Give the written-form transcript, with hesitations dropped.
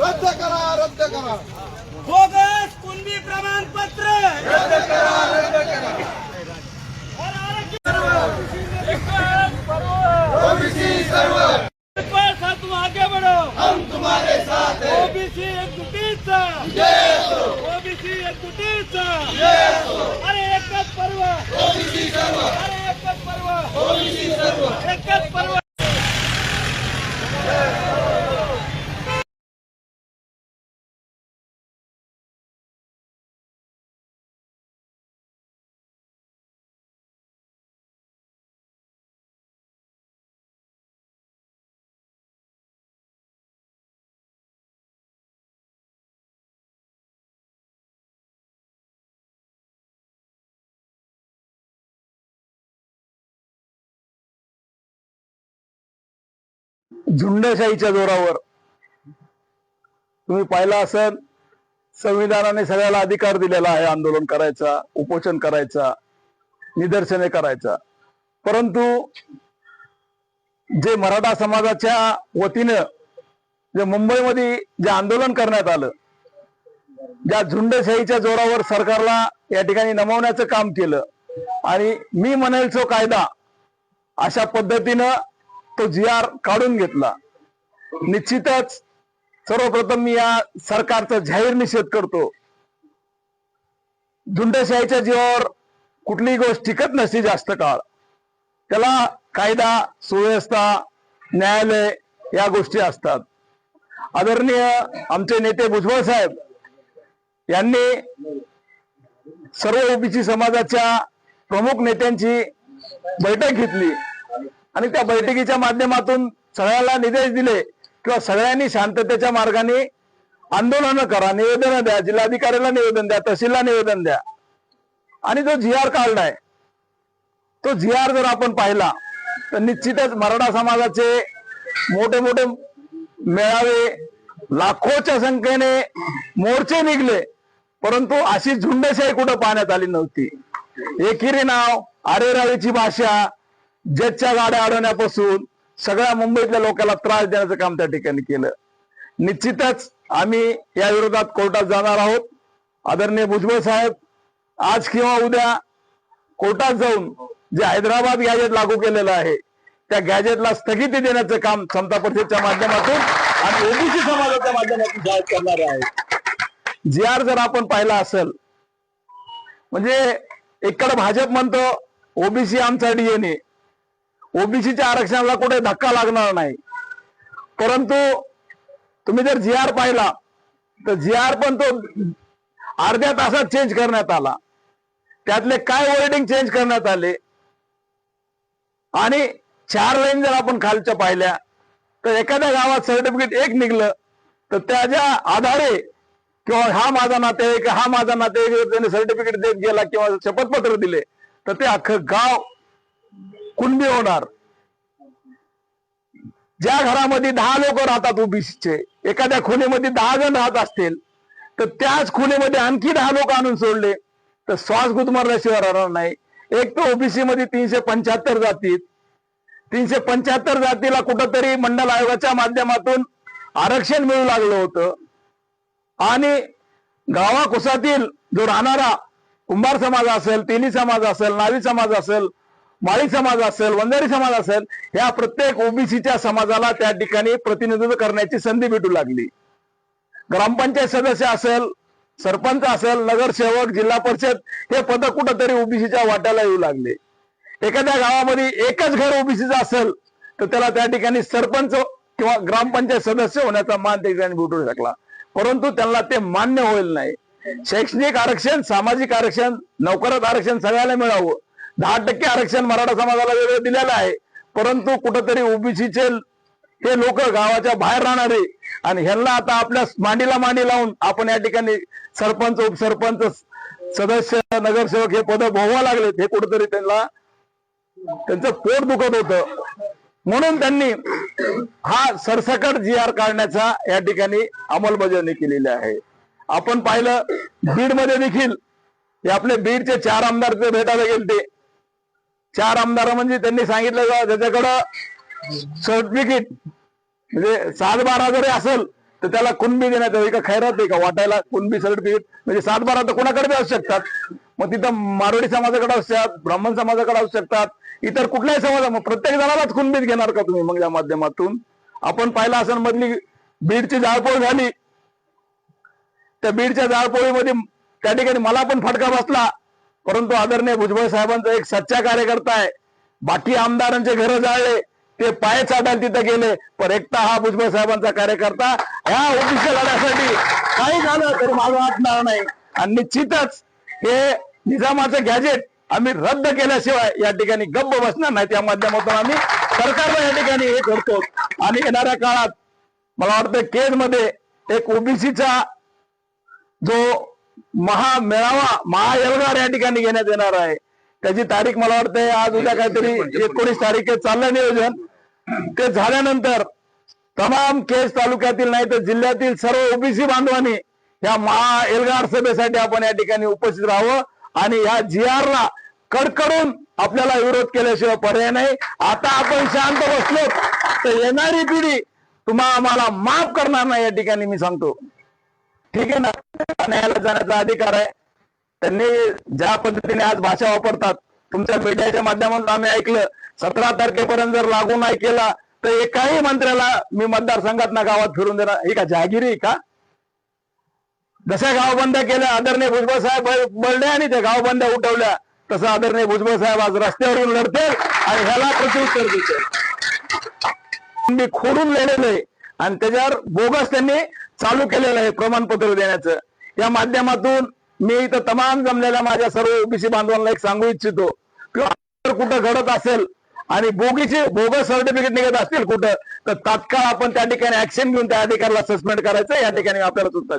रद्द करा, रद्द करा. बोगस कुणबी प्रमाणपत्र रद्द करा, रद्द करा. ओबीसी सर्व तुम आगे बढ़ो, हम तुम्हारे साथ हैं. ओबीसी एकजुटीचा, जय हो, ओबीसी एकजुटीचा. जय हो. अरे एकच पर्व, ओबीसी सर्व, अरे एकच पर्व, ओबीसी सर्व. एकच पर्व. झुंडशाहीच्या जोरावर तुम्ही पाहिलं असेल, संविधानाने सगळ्याला अधिकार दिलेला आहे आंदोलन करायचा, उपोषण करायचा, निदर्शने करायचा. परंतु जे मराठा समाजाच्या वतीनं जे मुंबईमध्ये जे आंदोलन करण्यात आलं, ज्या झुंडशाहीच्या जोरावर सरकारला या ठिकाणी नमवण्याचं काम केलं आणि मी म्हणेल तो कायदा अशा पद्धतीनं तो जी.आर. काढून घेतला. निश्चितच सर्वप्रथम मी या सरकारचा जाहीर निषेध करतो. झुंडशाहीच्या जीवावर कुठलीही गोष्ट टिकत नसते जास्त काळ. त्याला कायदा, सुव्यवस्था, न्यायालय या गोष्टी असतात. आदरणीय आमचे नेते भुजबळ साहेब यांनी सर्व ओबीसी समाजाच्या प्रमुख नेत्यांची बैठक घेतली आणि त्या बैठकीच्या माध्यमातून सगळ्याला निर्देश दिले किंवा सगळ्यांनी शांततेच्या मार्गाने आंदोलन करा, निवेदन द्या, जिल्हाधिकाऱ्याला निवेदन द्या, तहसीलला निवेदन द्या. आणि जो जी.आर. काढलाय तो जी.आर. जर आपण पाहिला तर निश्चितच मराठा समाजाचे मोठे मोठे मेळावे, लाखोच्या संख्येने मोर्चे निघले, परंतु अशी झुंडशाही कुठं पाहण्यात आली नव्हती. एकेरी नाव, आरेरावीची भाषा, जजच्या गाड्या अडवण्यापासून सगळ्या मुंबईतल्या लोकांना त्रास देण्याचं काम त्या ठिकाणी केलं. निश्चितच आम्ही या विरोधात कोर्टात जाणार आहोत. आदरणीय भुजबळ साहेब आज किंवा उद्या कोर्टात जाऊन जे हैदराबाद गॅजेट लागू केलेलं आहे त्या गॅजेटला स्थगिती देण्याचं काम समता परिषदेच्या माध्यमातून आणि ओबीसी समाजाच्या माध्यमातून जाहीर करणार आहे. जी.आर. जर आपण पाहिला असेल, म्हणजे एकडे भाजप म्हणतो ओबीसी आमचा डीएनए, ओबीसीच्या आरक्षणाला कुठे धक्का लागणार नाही. परंतु तुम्ही जर जी.आर. पाहिला तर जी.आर. पण तो अर्ध्या तासात चेंज करण्यात आला. त्यातले काय वर्डिंग चेंज करण्यात आले आणि 4 लाईन जर आपण खालच्या पाहिल्या तर एखाद्या गावात सर्टिफिकेट एक निघलं तर त्याच्या आधारे किंवा हा माझा नातेवाईक, हा माझा नातेवाईक त्याने सर्टिफिकेट देत गेला किंवा शपथपत्र दिले तर ते अख्खं गाव कुणबी होणार. ज्या घरामध्ये 10 लोक राहतात ओबीसीचे, एखाद्या खुणेमध्ये 10 जण राहत असतील तर त्याच खुणेमध्ये आणखी 10 लोक आणून सोडले तर श्वास गुदमरल्याशिवाय राहणार नाही. एक तर ओबीसी मध्ये 375 जातीत, 375 जातीला कुठंतरी मंडल आयोगाच्या माध्यमातून आरक्षण मिळू लागलं होतं आणि गावाकुसातील जो राहणारा कुंभार समाज असेल, तेली समाज असेल, नावी समाज असेल, माळी समाज असेल, वंजारी समाज असेल, या प्रत्येक ओबीसीच्या समाजाला त्या ठिकाणी प्रतिनिधित्व करण्याची संधी भेटू लागली. ग्रामपंचायत सदस्य असेल, सरपंच असेल, नगरसेवक, जिल्हा परिषद हे पद कुठंतरी ओबीसीच्या वाट्याला येऊ लागले. एखाद्या गावामध्ये एकच घर ओबीसीचं असेल तर त्याला त्या ठिकाणी सरपंच किंवा ग्रामपंचायत सदस्य होण्याचा मान त्या ठिकाणी भेटू शकला, परंतु त्यांना ते मान्य होईल नाही. शैक्षणिक आरक्षण, सामाजिक आरक्षण, नोकरात आरक्षण सगळ्याला मिळावं. 10% आरक्षण मराठा समाजाला वेगळं दिलेलं आहे, परंतु कुठंतरी ओबीसीचे हे लोक गावाच्या बाहेर राहणारे आणि ह्यांना आता आपल्या मांडीला मांडी लावून आपण या ठिकाणी सरपंच, उपसरपंच, सदस्य, नगरसेवक हे पद भोगावं लागलेत. हे कुठंतरी त्यांचं पोट दुखत होतं, म्हणून त्यांनी हा सरसकट जी.आर. काढण्याचा या ठिकाणी अंमलबजावणी केलेली आहे. आपण पाहिलं बीड मध्ये देखील हे आपले बीडचे 4 आमदार ते भेटायला गेले. 4 आमदार म्हणजे त्यांनी सांगितलं ज्याच्याकडं सर्टिफिकेट म्हणजे 7-12 जरी असेल तर त्याला कुणबी देण्यात यावी का खैरात आहे का वाटायला कुणबी सर्टिफिकेट म्हणजे 7/12 तर कोणाकडे असू शकतात मग तिथं मारवाडी समाजाकडे असू शकतात ब्राह्मण समाजाकडे असू शकतात इतर कुठल्याही समाजा मग प्रत्येक जणालाच कुणबीच घेणार का तुम्ही मग या माध्यमातून आपण पाहिलं असं मधली बीडची जाळपोळ झाली त्या बीडच्या जाळपोळीमध्ये त्या ठिकाणी मला पण फटका बसला परंतु आदरणीय भुजबळ साहेबांचा एक सच्चा कार्यकर्ता आहे बाकी आमदारांचे घर जाळले ते पाय चाटायला तिथे गेले पण एकटा हा भुजबळ साहेबांचा कार्यकर्ता ह्या ओबीसी लढ्यासाठी काही झालं तरी मागं हटणार नाही आणि निश्चितच हे निजामाचं गॅजेट आम्ही रद्द केल्याशिवाय या ठिकाणी गप्प बसणार नाही त्या माध्यमातून आम्ही सरकारला या ठिकाणी हे करतो आणि येणाऱ्या काळात मला वाटतं केजमध्ये एक ओबीसीचा जो महामेळावा महाएल्गार या ठिकाणी घेण्यात येणार आहे त्याची तारीख मला वाटतं आज उद्या काहीतरी 19 तारीख चाललं नियोजन ते झाल्यानंतर तमाम केज तालुक्यातील नाही तर जिल्ह्यातील सर्व ओबीसी बांधवांनी या महाएल्गार सभेसाठी आपण या ठिकाणी उपस्थित राहावं आणि या GR ला कडकडून आपल्याला विरोध केल्याशिवाय पर्याय नाही आता आपण शांत बसलो तर येणारी पिढी आम्हाला माफ करणार नाही या ठिकाणी मी सांगतो ठीक आहे ना न्यायालयात जाण्याचा अधिकार आहे त्यांनी ज्या पद्धतीने आज भाषा वापरतात तुमच्या मीडियाच्या माध्यमातून आम्ही ऐकलं 17 तारखेपर्यंत जर लागू नाही केला तर एकाही मंत्र्याला मी मतदारसंघात ना गावात फिरून देणार ही का जहागिरी का जशा गावबंद्या केल्या आदरणीय भुजबळ साहेब बळले आणि त्या गावबंद्या उठवल्या तसं आदरणीय भुजबळ साहेब आज रस्त्यावरून लढतील आणि ह्याला प्रत्युत्तर देतील मी खोडून लिहिलेलं आहे आणि त्याच्यावर बोगस त्यांनी चालू केलेलं आहे प्रमाणपत्र देण्याचं या माध्यमातून मी इथं तमाम जमलेल्या माझ्या सर्व ओबीसी बांधवांना एक सांगू इच्छितो किंवा कुठं घडत असेल आणि बोगस सर्टिफिकेट निघत असतील कुठं तर तात्काळ आपण त्या ठिकाणी ऍक्शन घेऊन त्या अधिकाऱ्याला सस्पेंड करायचं या ठिकाणी आपल्याला सुचतात